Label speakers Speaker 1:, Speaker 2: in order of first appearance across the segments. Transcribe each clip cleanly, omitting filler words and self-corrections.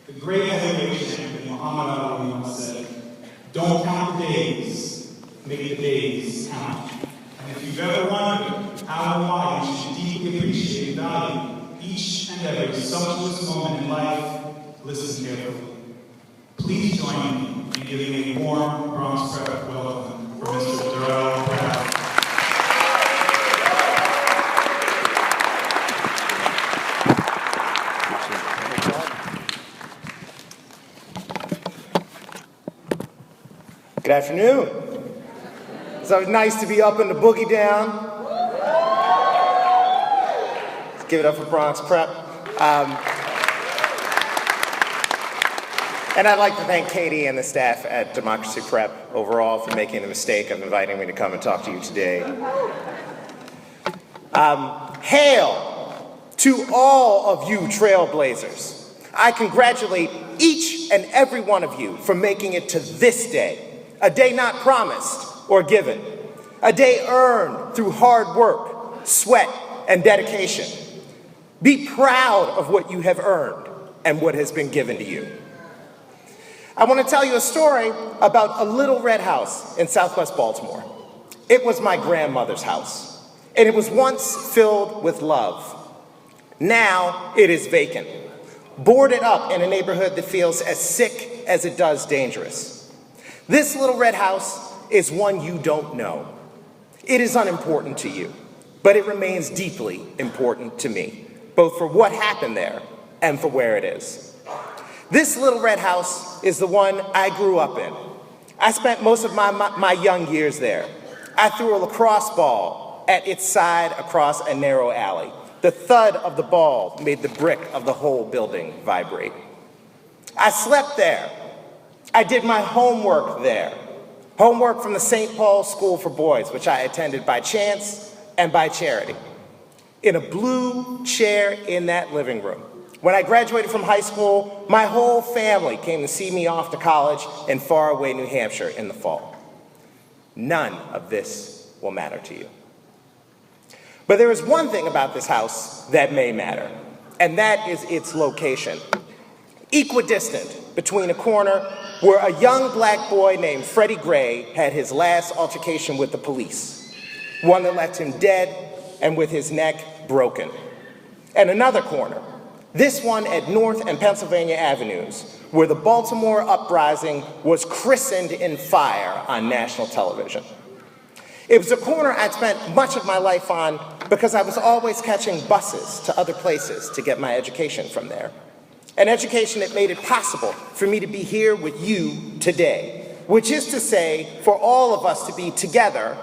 Speaker 1: The great heavyweight champion Muhammad Ali once said, "Don't count the days, make the days count." And if you've ever wondered how and why you should deeply appreciate and value each and every sumptuous moment in life, listen carefully. Please join me in giving a warm Bronx Prep welcome for Mr. Darrell Brown.
Speaker 2: Good afternoon. So nice to be up in the boogie down. Let's give it up for Bronx Prep. And I'd like to thank Katie and the staff at Democracy Prep overall for making the mistake of inviting me to come and talk to you today. Hail to all of you trailblazers. I congratulate each and every one of you for making it to this day. A day not promised or given. A day earned through hard work, sweat, and dedication. Be proud of what you have earned and what has been given to you. I want to tell you a story about a little red house in Southwest Baltimore. It was my grandmother's house, and it was once filled with love. Now it is vacant, boarded up in a neighborhood that feels as sick as it does dangerous. This little red house is one you don't know. It is unimportant to you, but it remains deeply important to me, both for what happened there and for where it is. This little red house is the one I grew up in. I spent most of my young years there. I threw a lacrosse ball at its side across a narrow alley. The thud of the ball made the brick of the whole building vibrate. I slept there. I did my homework there. Homework from the St. Paul's School for Boys, which I attended by chance and by charity. In a blue chair in that living room. When I graduated from high school, my whole family came to see me off to college in faraway New Hampshire in the fall. None of this will matter to you. But there is one thing about this house that may matter, and that is its location. Equidistant between a corner where a young black boy named Freddie Gray had his last altercation with the police, one that left him dead and with his neck broken. And another corner, this one at North and Pennsylvania Avenues, where the Baltimore uprising was christened in fire on national television. It was a corner I'd spent much of my life on because I was always catching buses to other places to get my education from there. An education that made it possible for me to be here with you today, which is to say, for all of us to be together,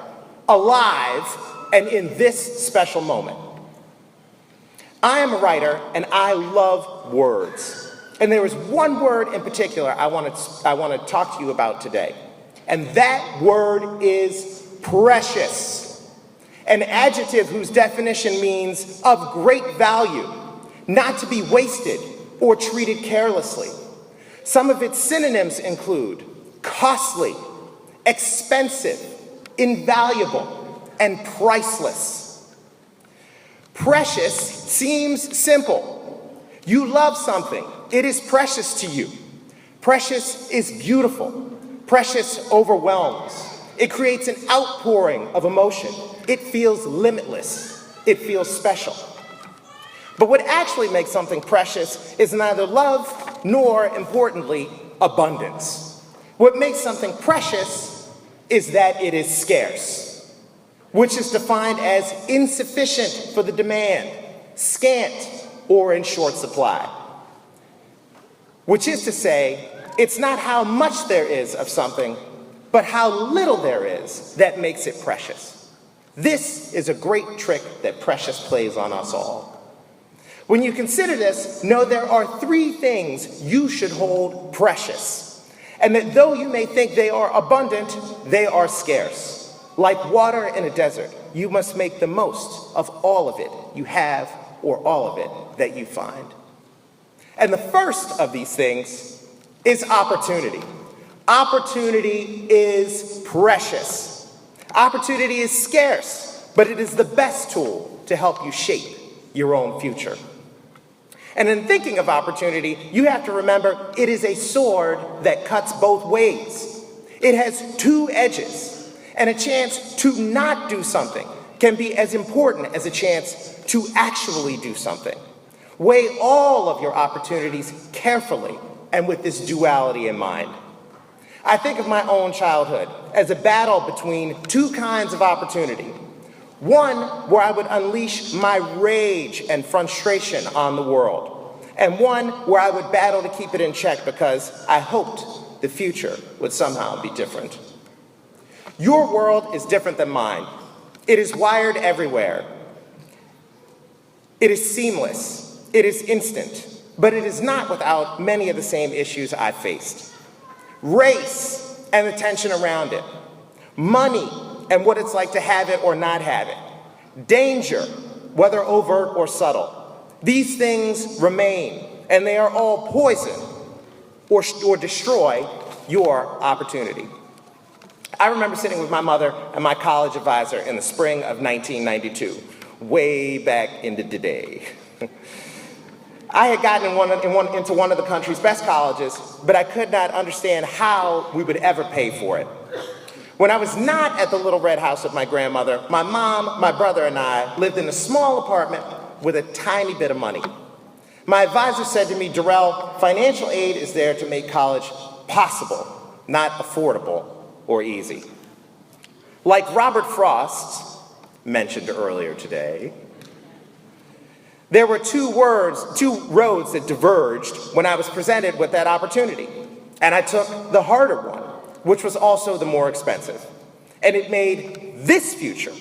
Speaker 2: alive, and in this special moment. I am a writer, and I love words. And there is one word in particular I want to talk to you about today. And that word is precious. An adjective whose definition means of great value, not to be wasted or treated carelessly. Some of its synonyms include costly, expensive, invaluable, and priceless. Precious seems simple. You love something. It is precious to you. Precious is beautiful. Precious overwhelms. It creates an outpouring of emotion. It feels limitless. It feels special. But what actually makes something precious is neither love nor, importantly, abundance. What makes something precious is that it is scarce, which is defined as insufficient for the demand, scant, or in short supply. Which is to say, it's not how much there is of something, but how little there is that makes it precious. This is a great trick that Precious plays on us all. When you consider this, know there are three things you should hold precious, and that though you may think they are abundant, they are scarce. Like water in a desert, you must make the most of all of it you have or all of it that you find. And the first of these things is opportunity. Opportunity is precious. Opportunity is scarce, but it is the best tool to help you shape your own future. And in thinking of opportunity, you have to remember it is a sword that cuts both ways. It has two edges, and a chance to not do something can be as important as a chance to actually do something. Weigh all of your opportunities carefully and with this duality in mind. I think of my own childhood as a battle between two kinds of opportunity. One where I would unleash my rage and frustration on the world, and one where I would battle to keep it in check because I hoped the future would somehow be different. Your world is different than mine. It is wired everywhere. It is seamless. It is instant, but it is not without many of the same issues I faced. Race and the tension around it. Money and what it's like to have it or not have it. Danger, whether overt or subtle. These things remain, and they are all poison or destroy your opportunity. I remember sitting with my mother and my college advisor in the spring of 1992, way back into the day. I had gotten into one of the country's best colleges, but I could not understand how we would ever pay for it. When I was not at the little red house with my grandmother, my mom, my brother, and I lived in a small apartment with a tiny bit of money. My advisor said to me, "Darrell, financial aid is there to make college possible, not affordable or easy." Like Robert Frost mentioned earlier today, there were two roads that diverged when I was presented with that opportunity. And I took the harder one, which was also the more expensive. And it made this future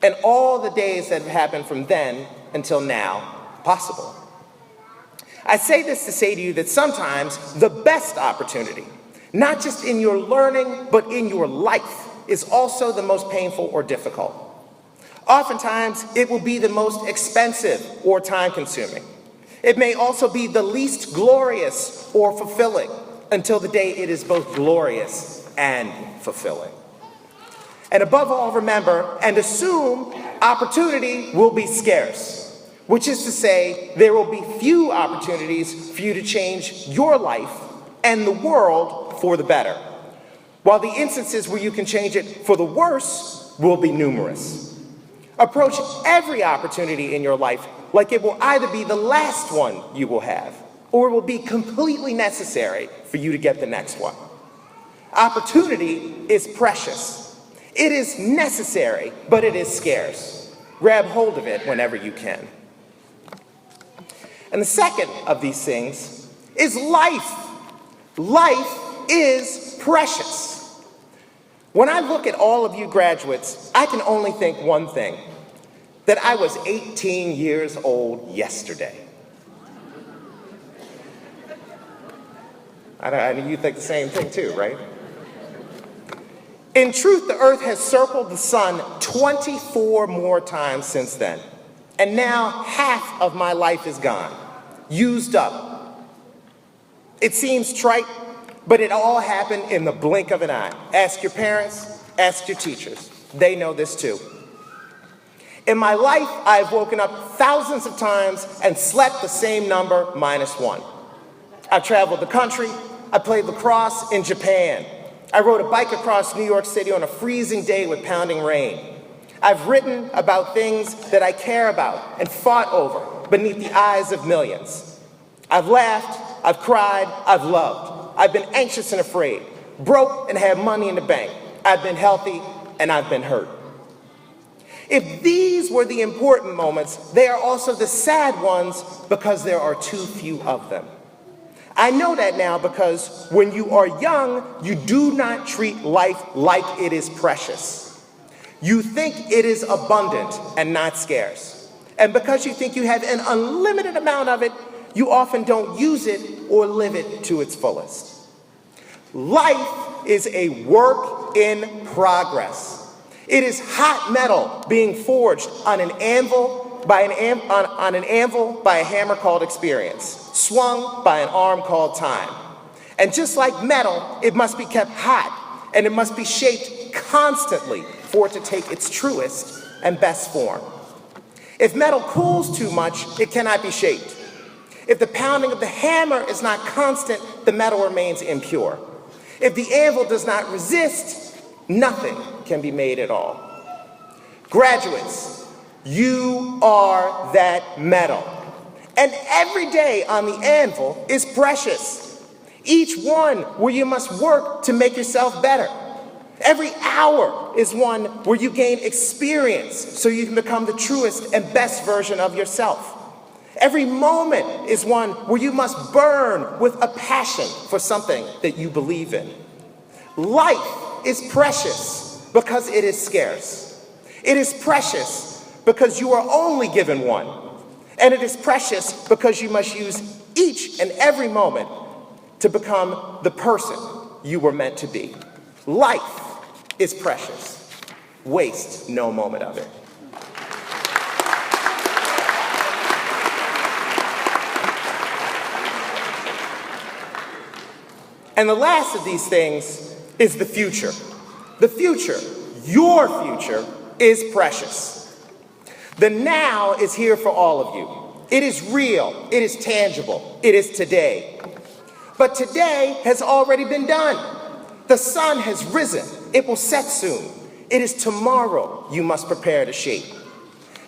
Speaker 2: and all the days that have happened from then until now possible. I say this to say to you that sometimes the best opportunity, not just in your learning, but in your life, is also the most painful or difficult. Oftentimes, it will be the most expensive or time-consuming. It may also be the least glorious or fulfilling until the day it is both glorious and fulfilling. And above all, remember and assume opportunity will be scarce, which is to say there will be few opportunities for you to change your life and the world for the better, while the instances where you can change it for the worse will be numerous. Approach every opportunity in your life like it will either be the last one you will have, or it will be completely necessary for you to get the next one. Opportunity is precious. It is necessary, but it is scarce. Grab hold of it whenever you can. And the second of these things is life. Life is precious. When I look at all of you graduates, I can only think one thing, that I was 18 years old yesterday. I mean, you think the same thing too, right? In truth, the earth has circled the sun 24 more times since then. And now half of my life is gone, used up. It seems trite, but it all happened in the blink of an eye. Ask your parents, ask your teachers. They know this too. In my life, I've woken up thousands of times and slept the same number -1. I've traveled the country. I played lacrosse in Japan. I rode a bike across New York City on a freezing day with pounding rain. I've written about things that I care about and fought over beneath the eyes of millions. I've laughed, I've cried, I've loved. I've been anxious and afraid, broke and had money in the bank. I've been healthy and I've been hurt. If these were the important moments, they are also the sad ones because there are too few of them. I know that now because when you are young, you do not treat life like it is precious. You think it is abundant and not scarce. And because you think you have an unlimited amount of it, you often don't use it or live it to its fullest. Life is a work in progress. It is hot metal being forged on an anvil by a hammer called experience, swung by an arm called time. And just like metal, it must be kept hot, and it must be shaped constantly for it to take its truest and best form. If metal cools too much, it cannot be shaped. If the pounding of the hammer is not constant, the metal remains impure. If the anvil does not resist, nothing can be made at all. Graduates, you are that metal. And every day on the anvil is precious. Each one where you must work to make yourself better. Every hour is one where you gain experience so you can become the truest and best version of yourself. Every moment is one where you must burn with a passion for something that you believe in. Life is precious because it is scarce. It is precious because you are only given one. And it is precious because you must use each and every moment to become the person you were meant to be. Life is precious. Waste no moment of it. And the last of these things is the future. The future, your future, is precious. The now is here for all of you. It is real, it is tangible, it is today. But today has already been done. The sun has risen, it will set soon. It is tomorrow you must prepare to shape.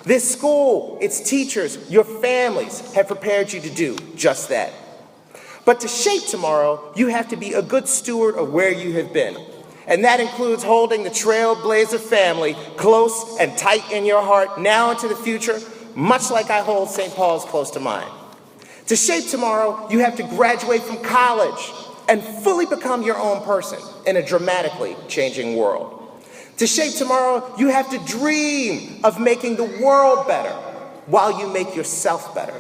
Speaker 2: This school, its teachers, your families have prepared you to do just that. But to shape tomorrow, you have to be a good steward of where you have been. And that includes holding the Trailblazer family close and tight in your heart now into the future, much like I hold St. Paul's close to mine. To shape tomorrow, you have to graduate from college and fully become your own person in a dramatically changing world. To shape tomorrow, you have to dream of making the world better while you make yourself better.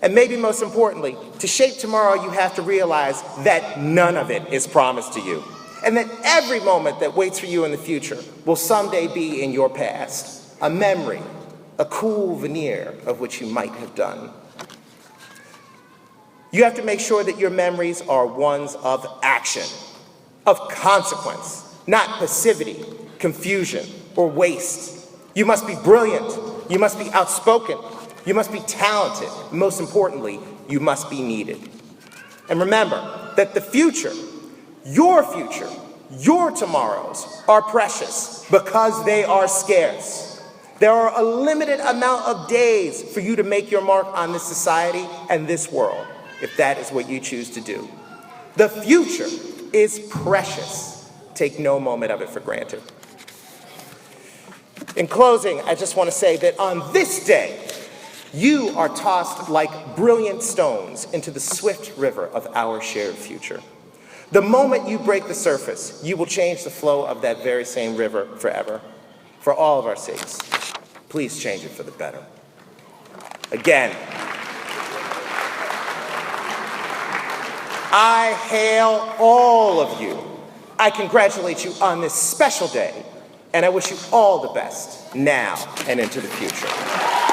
Speaker 2: And maybe most importantly, to shape tomorrow, you have to realize that none of it is promised to you, and that every moment that waits for you in the future will someday be in your past, a memory, a cool veneer of which you might have done. You have to make sure that your memories are ones of action, of consequence, not passivity, confusion, or waste. You must be brilliant. You must be outspoken. You must be talented. Most importantly, you must be needed. And remember that the future, your tomorrows are precious because they are scarce. There are a limited amount of days for you to make your mark on this society and this world, if that is what you choose to do. The future is precious. Take no moment of it for granted. In closing, I just want to say that on this day, you are tossed like brilliant stones into the swift river of our shared future. The moment you break the surface, you will change the flow of that very same river forever. For all of our sakes, please change it for the better. Again, I hail all of you. I congratulate you on this special day, and I wish you all the best now and into the future.